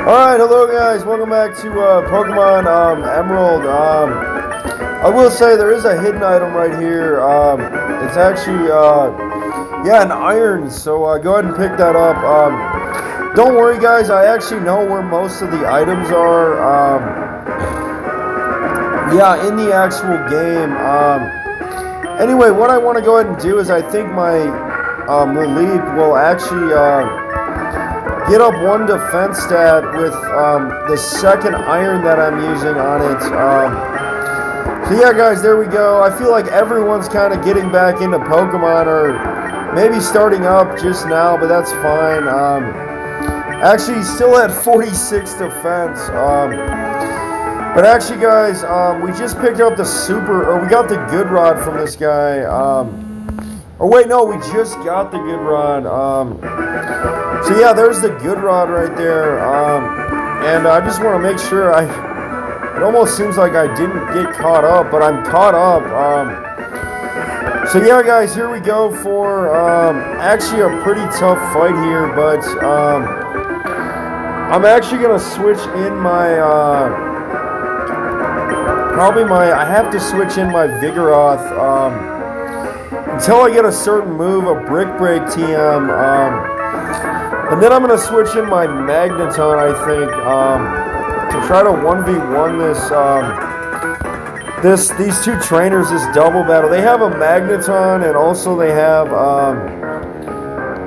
Alright, hello guys, welcome back to Pokemon Emerald. I will say there is a hidden item right here. It's actually, yeah, an iron, so go ahead and pick that up. Don't worry guys, I actually know where most of the items are, yeah, in the actual game. Anyway, what I want to go ahead and do is I think my relief will actually get up one defense stat with the second iron that I'm using on it. So yeah, guys, there we go. I feel like everyone's kind of getting back into Pokemon, or maybe starting up just now, but that's fine. Actually, still at 46 defense. But actually, guys, we just picked up the we got the Good Rod from this guy. Or wait, no, we just got the Good Rod. So yeah, there's the Good Rod right there. And I just want to make sure it almost seems like I didn't get caught up, but I'm caught up. So yeah, guys, here we go for actually a pretty tough fight here, but I'm actually gonna switch in my I have to switch in my Vigoroth until I get a certain move, a Brick Break TM. And then I'm going to switch in my Magneton, I think, to try to 1v1 these two trainers, this double battle. They have a Magneton, and also they have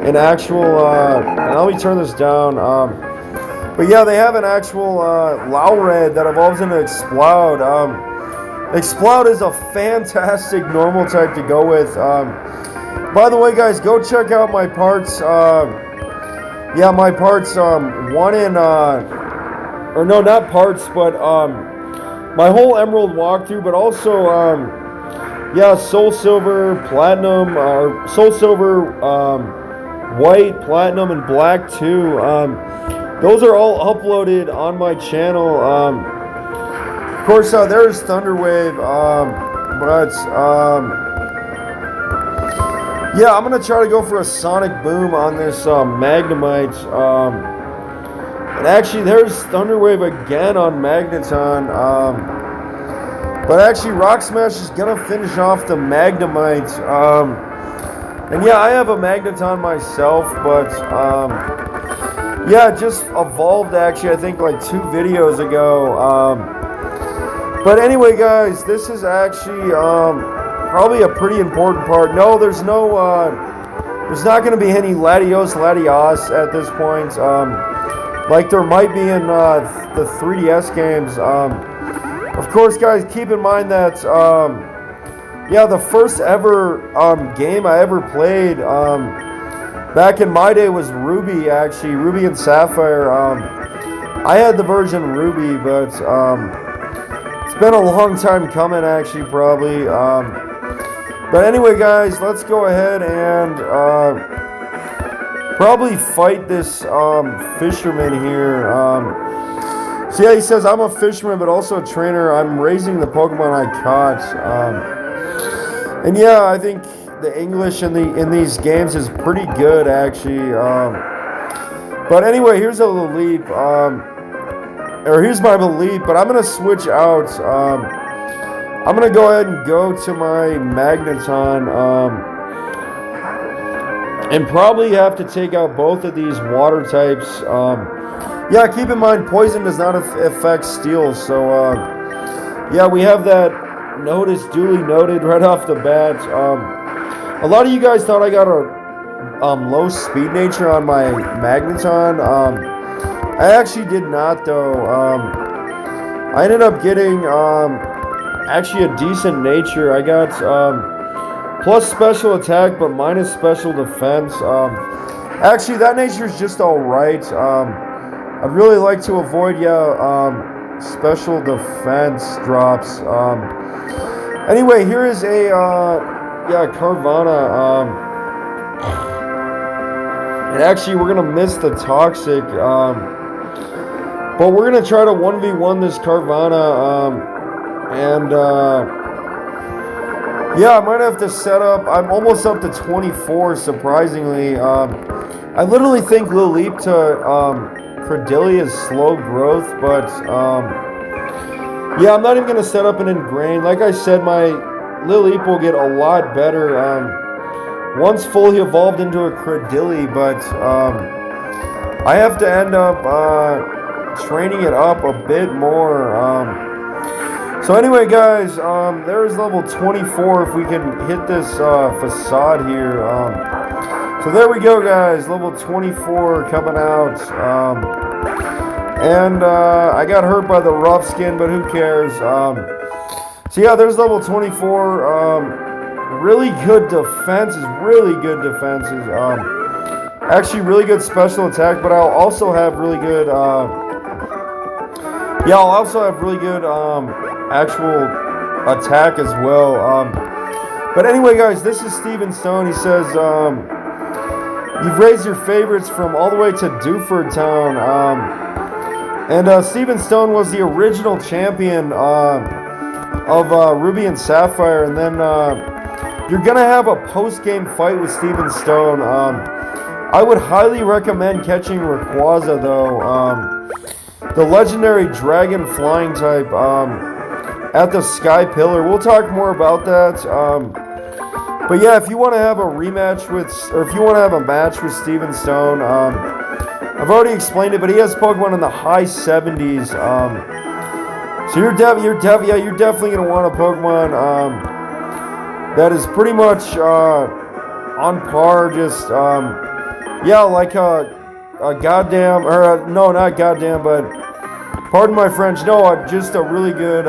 an actual, let me turn this down, but yeah, they have an actual Lowred that evolves into Explode. Explode is a fantastic normal type to go with. By the way, guys, go check out my parts. Yeah, my parts, one in, or no, not parts, but, my whole Emerald walkthrough, but also, yeah, Soul Silver, Platinum, or Soul Silver, White, Platinum, and Black too. Those are all uploaded on my channel. Of course, there's Thunderwave, but, yeah, I'm going to try to go for a Sonic Boom on this Magnemite. And actually, there's Thunderwave again on Magneton. But actually, Rock Smash is going to finish off the Magnemite. And yeah, I have a Magneton myself, but yeah, it just evolved actually, I think like 2 videos ago. But anyway, guys, this is actually probably a pretty important part. No, there's not going to be any Latios at this point, like there might be in the 3DS games. Of course, guys, keep in mind that, yeah, the first ever game I ever played back in my day was Ruby, actually, Ruby and Sapphire. I had the version Ruby, but it's been a long time coming, actually, probably. But anyway, guys, let's go ahead and probably fight this fisherman here. So yeah, he says, I'm a fisherman, but also a trainer. I'm raising the Pokemon I caught. And yeah, I think the English in these games is pretty good, actually. But anyway, here's a Leap. Or here's my Leap, but I'm going to switch out. I'm going to go ahead and go to my Magneton, and probably have to take out both of these water types. Yeah, keep in mind, poison does not affect steel, so, yeah, we have that duly noted right off the bat. A lot of you guys thought I got a low speed nature on my Magneton. I actually did not, though. I ended up getting, actually a decent nature. I got plus special attack but minus special defense. Actually, that nature is just alright. I'd really like to avoid, yeah, special defense drops. Anyway, here is a yeah, Carvana. And actually, we're gonna miss the Toxic. But we're gonna try to 1v1 this Carvana. And yeah, I might have to set up. I'm almost up to 24, surprisingly. I literally think Lil Leap to Credilli is slow growth, but yeah, I'm not even going to set up an ingrain. Like I said, my Lil Eep will get a lot better once fully evolved into a Credilli, but I have to end up training it up a bit more. So anyway, guys, there's level 24 if we can hit this facade here. So there we go, guys, level 24 coming out. And I got hurt by the rough skin, but who cares? So yeah, there's level 24. Really good defenses, really good defenses. Actually, really good special attack, but I'll also have really good. Yeah, I'll also have really good actual attack as well. But anyway, guys, this is Steven Stone. He says, you've raised your favorites from all the way to Dewford Town. And Steven Stone was the original champion of Ruby and Sapphire. And then you're going to have a post-game fight with Steven Stone. I would highly recommend catching Rayquaza, though. The legendary dragon flying type at the Sky Pillar. We'll talk more about that. But yeah, if you want to have a rematch with, or if you want to have a match with Steven Stone, I've already explained it, but he has Pokemon in the high 70s. So you're definitely gonna want a Pokemon that is pretty much on par, just yeah, like a goddamn, or no, not goddamn, but pardon my French, no, just a really good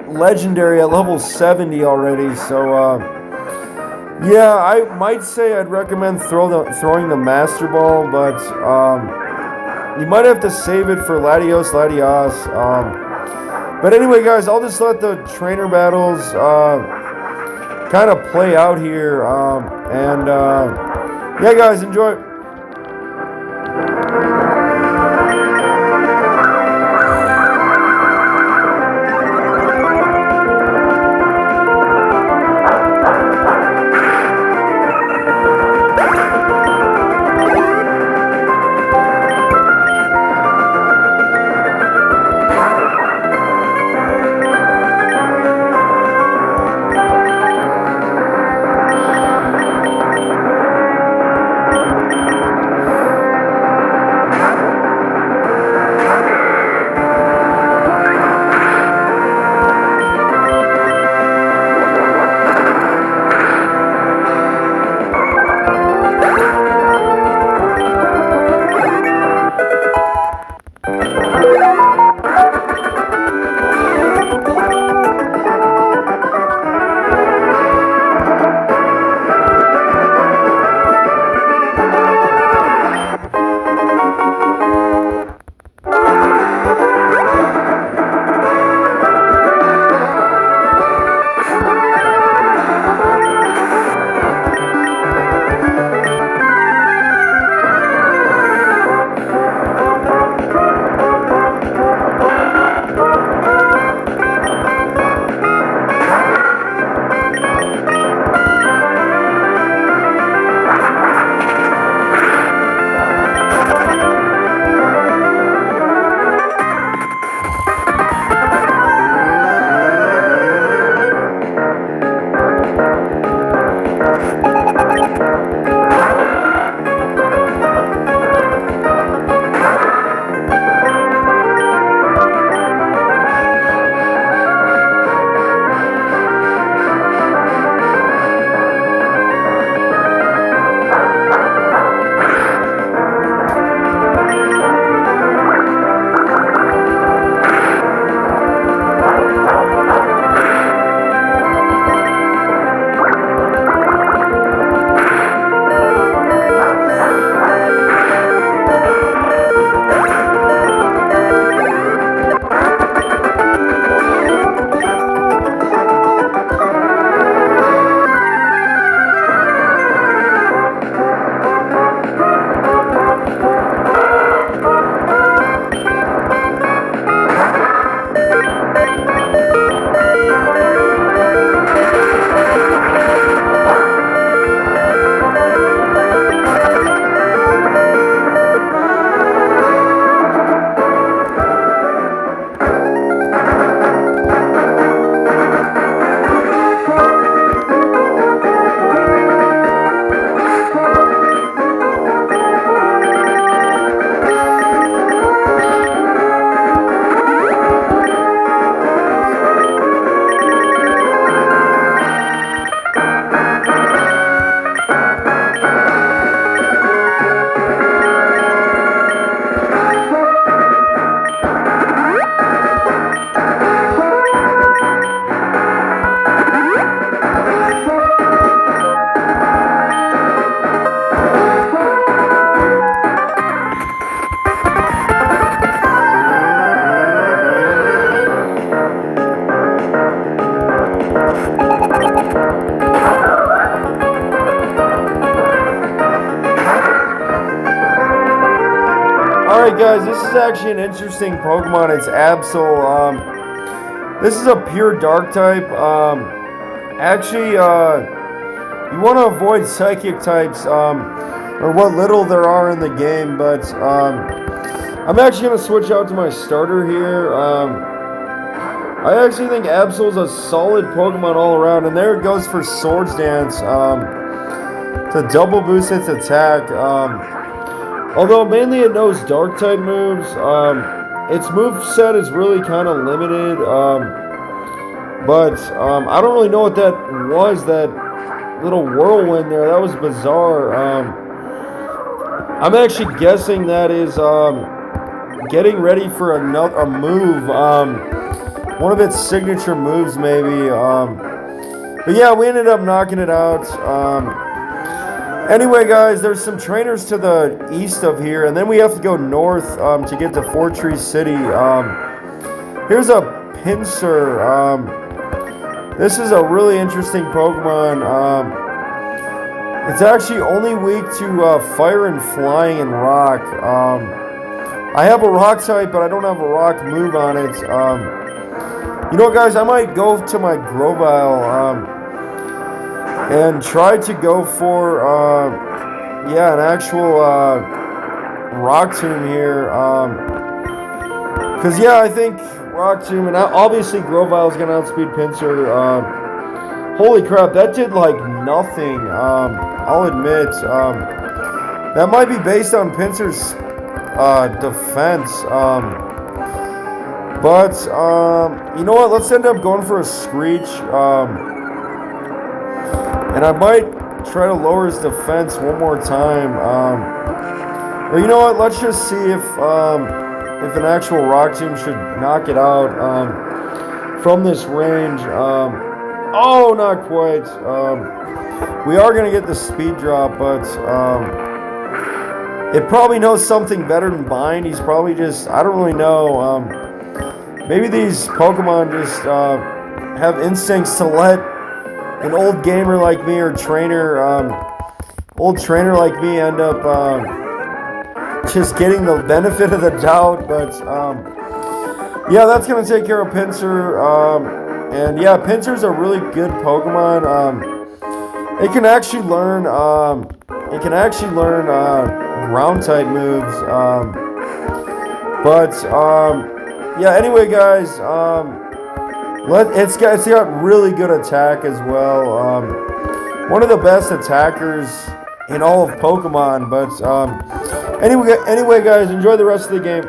legendary at level 70 already. So yeah, I might say I'd recommend throwing the Master Ball, but you might have to save it for Latios. But anyway, guys, I'll just let the trainer battles kind of play out here, and yeah, guys, enjoy. Alright guys, this is actually an interesting Pokemon. It's Absol. This is a pure dark type. You want to avoid psychic types, or what little there are in the game, but I'm actually going to switch out to my starter here. I actually think Absol's a solid Pokemon all around, and there it goes for Swords Dance to double boost its attack. Although mainly it knows dark type moves, its move set is really kind of limited. But I don't really know what that was. That little whirlwind there, that was bizarre. I'm actually guessing that is getting ready for a move. One of its signature moves, maybe. But yeah, we ended up knocking it out. Anyway, guys, there's some trainers to the east of here, and then we have to go north to get to Fortree City. Here's a Pinsir. This is a really interesting Pokemon. It's actually only weak to fire and flying and rock. I have a rock type, but I don't have a rock move on it. You know what, guys? I might go to my Grovyle and try to go for, an actual Rock Tomb here. Because, I think Rock Tomb, and obviously Grovyle is going to outspeed Pinsir. Holy crap, that did like nothing. I'll admit. That might be based on Pinsir's defense. But you know what? Let's end up going for a Screech. And I might try to lower his defense one more time. Or you know what? Let's just see if an actual Rock Tomb should knock it out from this range. Oh, not quite. We are going to get the speed drop, but it probably knows something better than Bind. He's probably just, I don't really know. Maybe these Pokemon just have instincts to let an old gamer like me or old trainer like me end up just getting the benefit of the doubt. But that's going to take care of Pinsir. And Pinsir's a really good Pokemon. It can actually learn ground type moves. Anyway, guys, it's got really good attack as well. One of the best attackers in all of Pokemon. But anyway, guys, enjoy the rest of the game.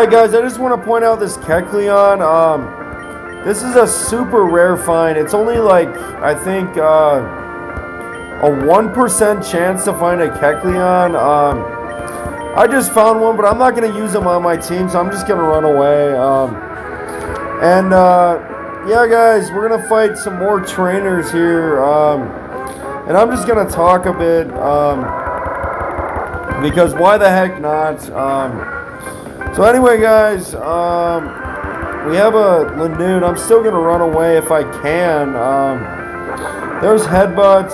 Alright guys, I just want to point out this Kecleon. This is a super rare find. It's only like, I think, a 1% chance to find a Kecleon. I just found one, but I'm not going to use them on my team, so I'm just going to run away. Yeah guys, we're going to fight some more trainers here. And I'm just going to talk a bit, because why the heck not? So anyway guys, we have a Lanoon. I'm still going to run away if I can. There's Headbutt,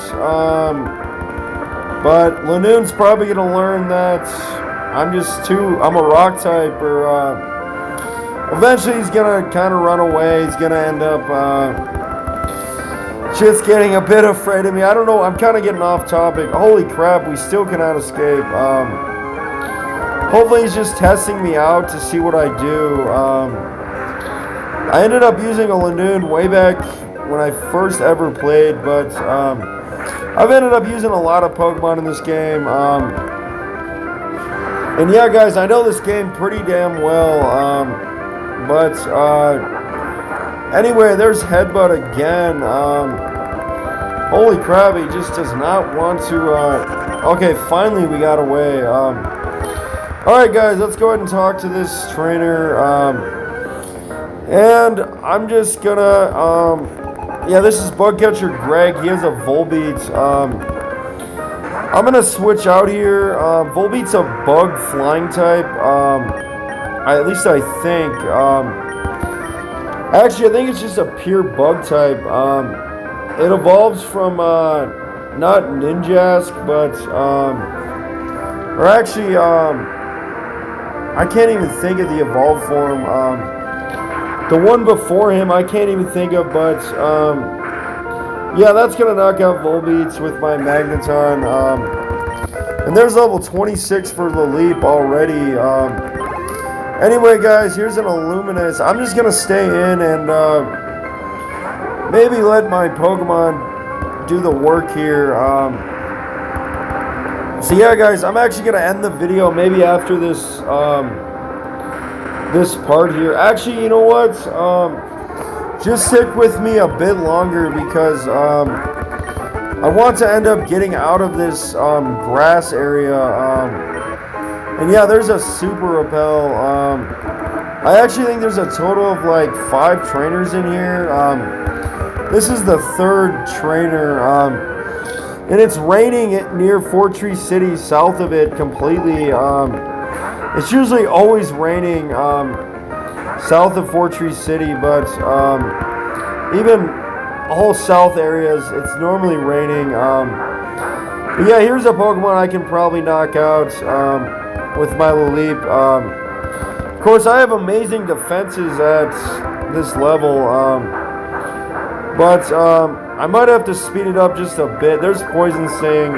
but Lanoon's probably going to learn that I'm a rock type, or eventually he's going to kind of run away. He's going to end up just getting a bit afraid of me. I don't know, I'm kind of getting off topic. Holy crap, we still cannot escape. Hopefully he's just testing me out to see what I do. I ended up using a Lanoon way back when I first ever played, but I've ended up using a lot of Pokemon in this game. And yeah, guys, I know this game pretty damn well. But anyway, there's Headbutt again. Holy crap, he just does not want to. Okay, finally we got away. Alright guys, let's go ahead and talk to this trainer. And I'm just gonna, yeah, this is Bugcatcher Greg. He has a Volbeat. I'm gonna switch out here. Volbeat's a bug flying type. At least I think. Actually, I think it's just a pure bug type. It evolves from, not Ninjask, but, or actually, I can't even think of the evolved form. The one before him, I can't even think of, but, yeah, that's going to knock out Volbeats with my Magneton. And there's level 26 for the leap already. Anyway, guys, here's an Illuminous. I'm just going to stay in and maybe let my Pokemon do the work here. So yeah, guys, I'm actually going to end the video maybe after this this part here. Actually, you know what? Just stick with me a bit longer because I want to end up getting out of this grass area. And yeah, there's a Super Repel. I actually think there's a total of like 5 trainers in here. This is the 3rd trainer. And it's raining near Fortree City, south of it completely. It's usually always raining south of Fortree City, but even all south areas, it's normally raining. But yeah, here's a Pokemon I can probably knock out with my Laleep. Of course, I have amazing defenses at this level, but I might have to speed it up just a bit. There's Poison Sting,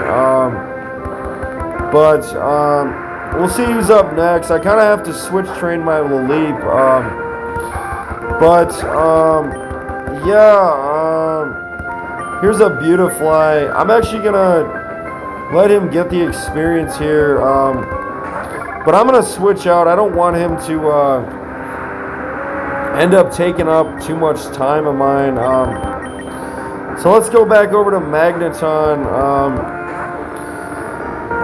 but we'll see who's up next. I kind of have to switch train my Laleep, but yeah, here's a Beautifly. I'm actually gonna let him get the experience here, but I'm gonna switch out. I don't want him to end up taking up too much time of mine. So let's go back over to Magneton.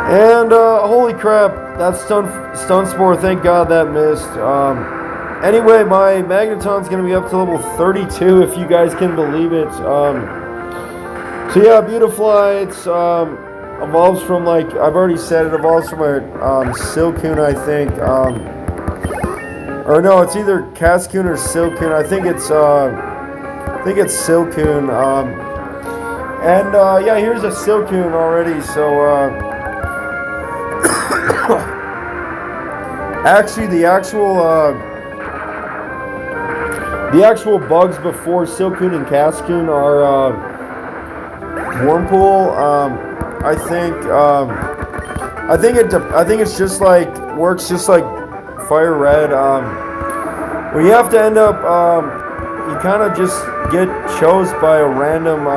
And holy crap, that stun Spore, thank God that missed. Anyway, my Magneton's going to be up to level 32, if you guys can believe it. So yeah, Beautifly, it's evolves from, like, I've already said, it evolves from a Silcoon, I think. Or no, it's either Cascoon or Silcoon. I think it's Silcoon. And yeah, here's a Silcoon already, so actually, the actual bugs before Silcoon and Cascoon are Wurmple. I think it's just like works just like Fire Red. Where you have to end up, you kind of just get chose by a random,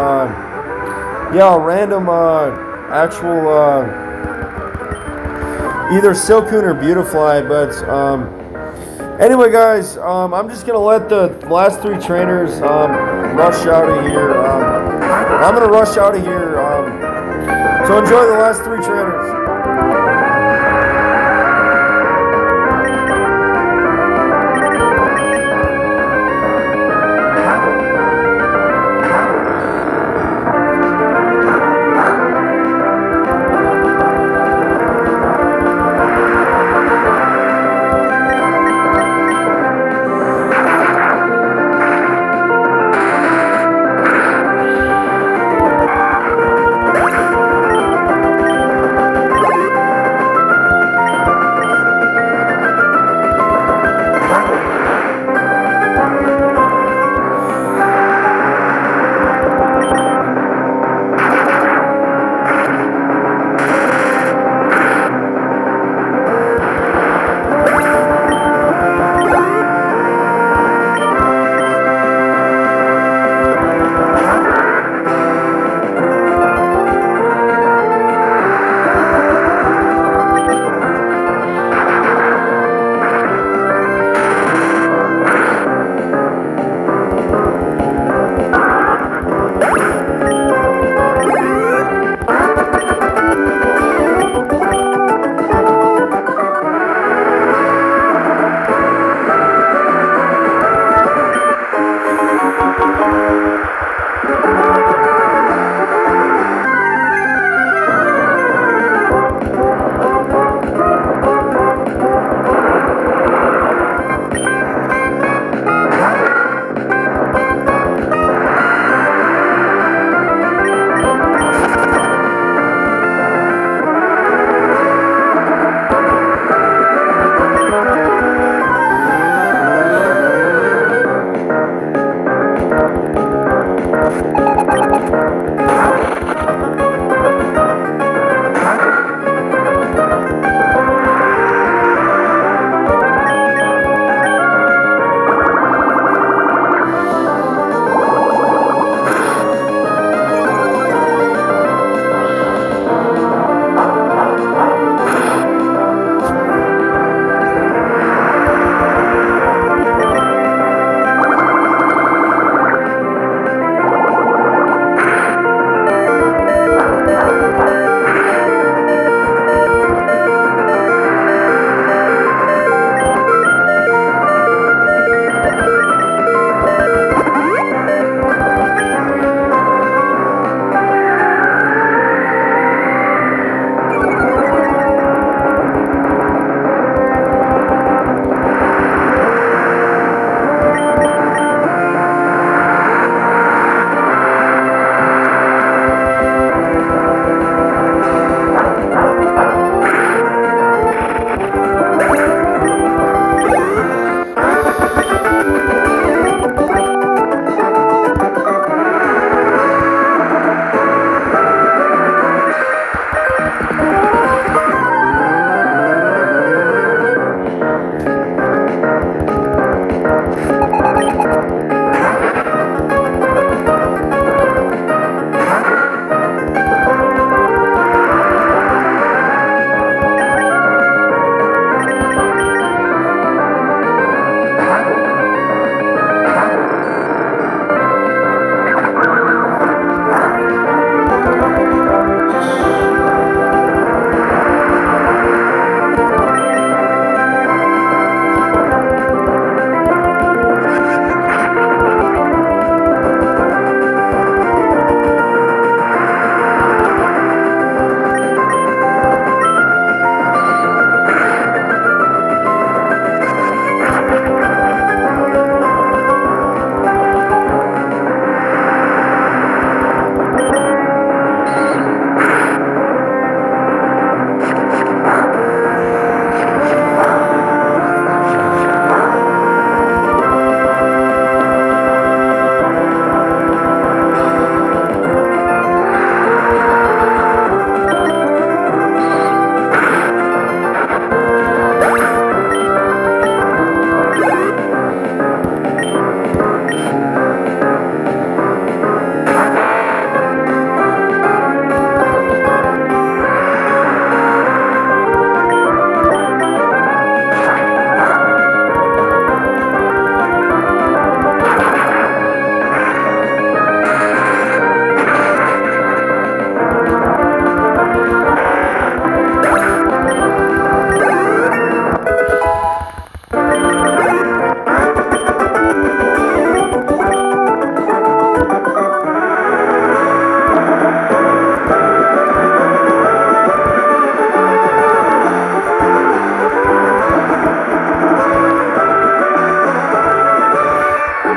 actual. Either Silcoon or Beautifly, but Anyway, guys, I'm just gonna let the last three trainers rush out of here. I'm gonna rush out of here. So enjoy the last three trainers.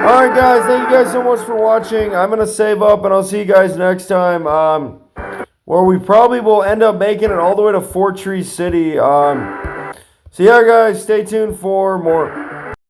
Alright guys, thank you guys so much for watching. I'm going to save up and I'll see you guys next time. Where we probably will end up making it all the way to Fort Tree City. So yeah guys, stay tuned for more